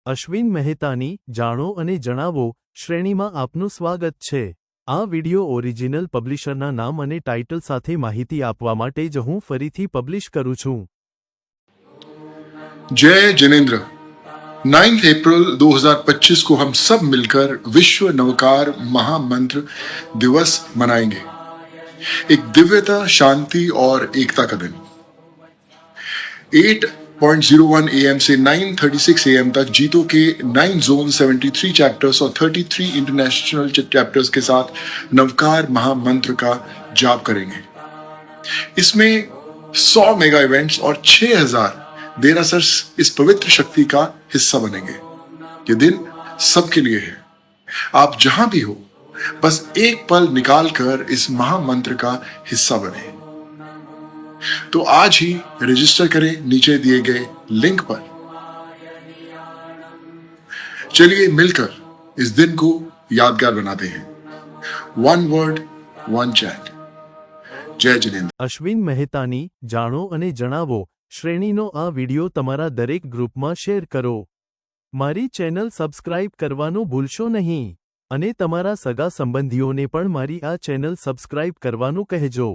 અશ્વિન મહેતાની જાણો અને જણાવો શ્રેણીમાં આપનું સ્વાગત છે। આ વિડિયો ઓરિજિનલ પબ્લિશરના નામ અને ટાઇટલ સાથે માહિતી આપવા માટે જ હું ફરીથી પબ્લિશ કરું છું। जय जिनेंद्र। 9 अप्रैल 2025 को हम सब मिलकर विश्व नवकार महामंत्र दिवस मनाएंगे। एक दिव्यता, शांति और एकता का दिन। 8:01 AM से 9:36 AM तक जीतो के 9 जोन, 73 चैप्टर्स और 33 इंटरनेशनल चैप्टर्स के साथ नवकार महामंत्र का जाप करेंगे। इसमें 100 मेगा इवेंट्स और 6000 देरासर्स इस पवित्र शक्ति का हिस्सा बनेंगे। ये दिन सबके लिए है। आप जहां भी हो, बस एक पल निकाल कर इस महामंत्र का हिस्सा बने। तो आज ही रजिस्टर करें नीचे दिए गए लिंक पर। चलिए मिलकर इस दिन को यादगार बनाते हैं। One word, one chat. जय जिनेंद्र। અશ્વિન મહેતાની જાણો અને જણાવો શ્રેણીનો આ વિડિયો તમારા દરેક ગ્રુપમાં શેર કરો। મારી ચેનલ સબસ્ક્રાઇબ કરવાનું ભૂલશો નહીં અને તમારા સગા સંબંધીઓને પણ મારી આ ચેનલ સબસ્ક્રાઇબ કરવાનું કહેજો।